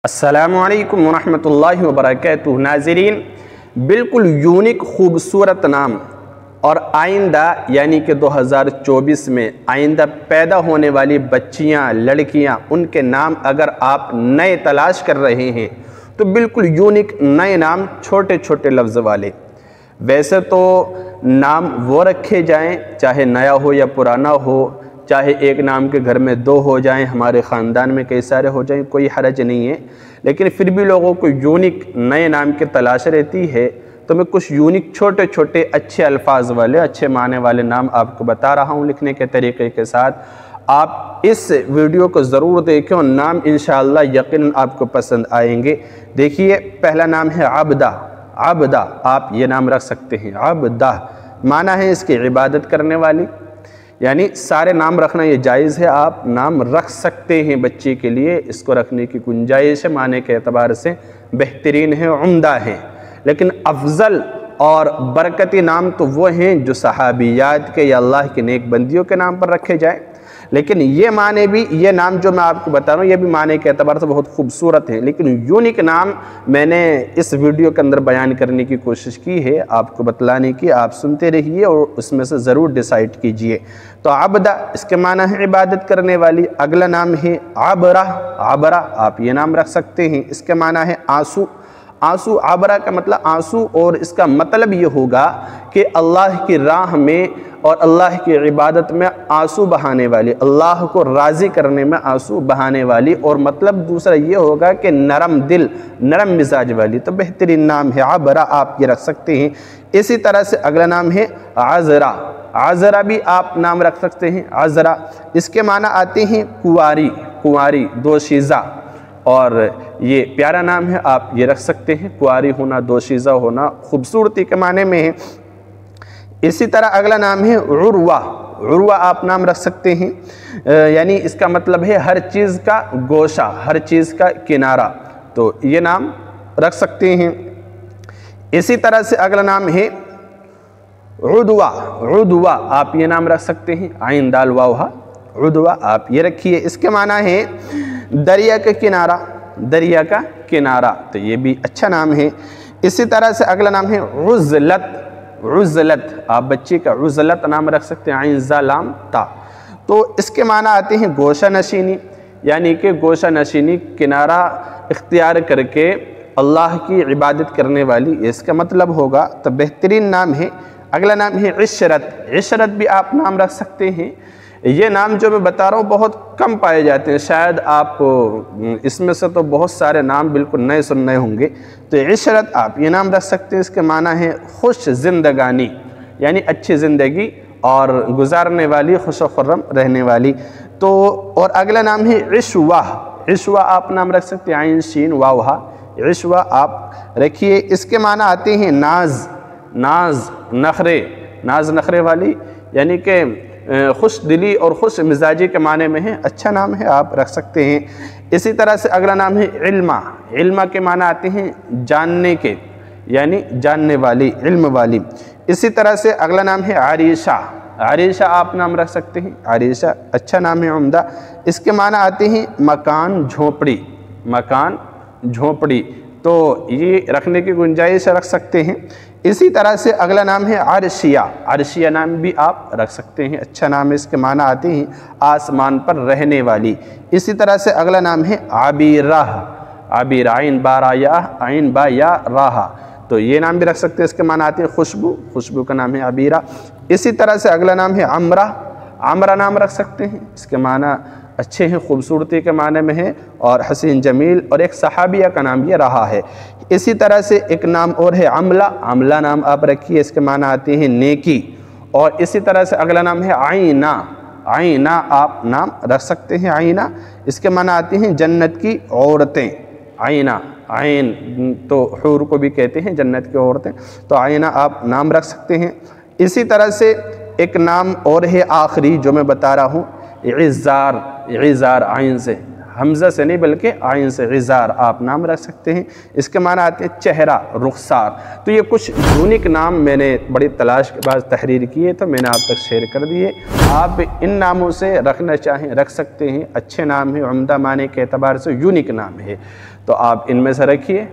السلام علیکم ورحمۃ اللہ وبرکاتہ۔ ناظرین، بالکل یونیک خوبصورت نام اور آئندہ یعنی کہ 2024 میں آئندہ پیدا ہونے والی بچیاں، لڑکیاں، ان کے نام اگر آپ نئے تلاش کر رہے ہیں تو بالکل یونیک نئے نام، چھوٹے چھوٹے لفظ والے۔ ویسے تو نام وہ رکھے جائیں چاہے نیا ہو یا پرانا ہو، چاہے ایک نام کے گھر میں 2 ہو جائیں، ہمارے خاندان میں کئی سارے ہو جائیں، کوئی حرج نہیں ہے، لیکن پھر بھی لوگوں کو یونیک نئے نام کی تلاش رہتی ہے، تو میں کچھ یونیک چھوٹے چھوٹے اچھے الفاظ والے، اچھے معنی والے نام آپ کو بتا رہا ہوں لکھنے کے طریقے کے ساتھ۔ آپ اس ویڈیو کو ضرور دیکھیں اور نام انشاءاللہ یقیناً آپ کو پسند آئیں گے۔ دیکھیے، پہلا نام ہے عبدہ۔ عبدہ، آپ یہ نام رکھ سکتے ہیں۔ عبدہ معنی ہے اس کی عبادت کرنے والی، یعنی سارے نام رکھنا یہ جائز ہے، آپ نام رکھ سکتے ہیں بچے کے لیے، اس کو رکھنے کی گنجائش ہے، معنی کے اعتبار سے بہترین ہے، عمدہ ہے۔ لیکن افضل اور برکتی نام تو وہ ہیں جو صحابیات کے یا اللہ کے نیک بندیوں کے نام پر رکھے جائیں، لیکن یہ معنی بھی، یہ نام جو میں آپ کو بتا رہا ہوں، یہ بھی معنی کے اعتبار سے بہت خوبصورت ہیں، لیکن یونیک نام میں نے اس ویڈیو کے اندر بیان کرنے کی کوشش کی ہے، آپ کو بتلانے کی، آپ سنتے رہیے اور اس میں سے ضرور ڈیسائیڈ کیجئے۔ تو عبدہ، اس کے معنی ہے عبادت کرنے والی۔ اگلا نام ہے عبرہ۔ عبرہ، آپ یہ نام رکھ سکتے ہیں، اس کے معنی ہے آنسو۔ آنسو، عبرہ کا مطلب آنسو، اور اس کا مطلب یہ ہوگا کہ اللہ کی راہ میں اور اللہ کی عبادت میں آنسو بہانے والی، اللہ کو راضی کرنے میں آنسو بہانے والی، اور مطلب دوسرا یہ ہوگا کہ نرم دل، نرم مزاج والی۔ تو بہترین نام ہے عبرہ، آپ یہ رکھ سکتے ہیں۔ اسی طرح سے اگلا نام ہے عذرہ۔ عذرہ بھی آپ نام رکھ سکتے ہیں۔ عذرہ، اس کے معنی آتے ہیں کنواری، کنواری، دوشیزہ، اور یہ پیارا نام ہے، آپ یہ رکھ سکتے ہیں۔ کنواری ہونا، دوشیزہ ہونا خوبصورتی کے معنی میں ہے۔ اسی طرح اگلا نام ہے عروہ۔ عروہ آپ نام رکھ سکتے ہیں، یعنی اس کا مطلب ہے ہر چیز کا گوشہ، ہر چیز کا کنارہ، تو یہ نام رکھ سکتے ہیں۔ اسی طرح سے اگلا نام ہے عدوہ۔ عدوہ، آپ یہ نام رکھ سکتے ہیں، عین دال واو ہا، عدوہ آپ یہ رکھیے۔ اس کے معنی ہے دریا کا کنارہ، دریا کا کنارہ، تو یہ بھی اچھا نام ہے۔ اسی طرح سے اگلا نام ہے عزلت۔ عزلت، آپ بچے کا عزلت نام رکھ سکتے ہیں، عین زا لام تا، تو اس کے معنی آتے ہیں گوشہ نشینی، یعنی کہ گوشہ نشینی، کنارہ اختیار کر کے اللہ کی عبادت کرنے والی، اس کا مطلب ہوگا، تو بہترین نام ہے۔ اگلا نام ہے عشرت۔ عشرت بھی آپ نام رکھ سکتے ہیں۔ یہ نام جو میں بتا رہا ہوں بہت کم پائے جاتے ہیں، شاید آپ اس میں سے تو بہت سارے نام بالکل نئے سننے ہوں گے، تو عشرت آپ یہ نام رکھ سکتے ہیں۔ اس کے معنی ہے خوش زندگانی، یعنی اچھی زندگی اور گزارنے والی، خوش و خرم رہنے والی۔ تو اور اگلا نام ہے عشوہ۔ عشوہ آپ نام رکھ سکتے ہیں، عین شین واو ہا، عشوہ آپ رکھیے۔ اس کے معنی آتے ہیں ناز، ناز، نخرے، ناز نخرے والی، یعنی کہ خوش دلی اور خوش مزاجی کے معنی میں ہے، اچھا نام ہے، آپ رکھ سکتے ہیں۔ اسی طرح سے اگلا نام ہے علمہ۔ علمہ کے معنی آتے ہیں جاننے کے، یعنی جاننے والی، علم والی۔ اسی طرح سے اگلا نام ہے عریشہ۔ عریشہ آپ نام رکھ سکتے ہیں، عریشہ اچھا نام ہے، عمدہ۔ اس کے معنی آتے ہیں مکان، جھونپڑی، مکان، جھونپڑی، تو یہ رکھنے کی گنجائش رکھ سکتے ہیں۔ اسی طرح سے اگلا نام ہے عرشیہ۔ عرشیہ نام بھی آپ رکھ سکتے ہیں، اچھا نام ہے، اس کے معنی آتے ہیں آسمان پر رہنے والی۔ اسی طرح سے اگلا نام ہے عبیرہ۔ عبیرہ، عین با را یا، عین با یا راہا، تو یہ نام بھی رکھ سکتے ہیں، اس کے معنی آتے ہیں خوشبو، خوشبو کا نام ہے عبیرہ۔ اسی طرح سے اگلا نام ہے عمرہ۔ عمرہ نام رکھ سکتے ہیں، اس کے معنی اچھے ہیں، خوبصورتی کے معنی میں ہے، اور حسین جمیل، اور ایک صحابیہ کا نام یہ رہا ہے۔ اسی طرح سے ایک نام اور ہے عملہ۔ عملہ نام آپ رکھیے، اس کے معنی آتے ہیں نیکی۔ اور اسی طرح سے اگلا نام ہے عینہ۔ عینہ آپ نام رکھ سکتے ہیں، عینہ، اس کے معنی آتے ہیں جنت کی عورتیں۔ عینہ، عین تو حور کو بھی کہتے ہیں، جنت کی عورتیں، تو عینہ آپ نام رکھ سکتے ہیں۔ اسی طرح سے ایک نام اور ہے آخری جو میں بتا رہا ہوں، عزار۔ عزار، عین سے، حمزہ سے نہیں بلکہ عین سے، عزار آپ نام رکھ سکتے ہیں، اس کے معنی آتے ہیں چہرہ، رخسار۔ تو یہ کچھ یونیک نام میں نے بڑی تلاش کے بعد تحریر کیے، تو میں نے آپ تک شیئر کر دیے۔ آپ ان ناموں سے رکھنا چاہیں رکھ سکتے ہیں، اچھے نام ہیں، عمدہ معنی کے اعتبار سے یونیک نام ہے۔ تو آپ ان میں سے رکھیے۔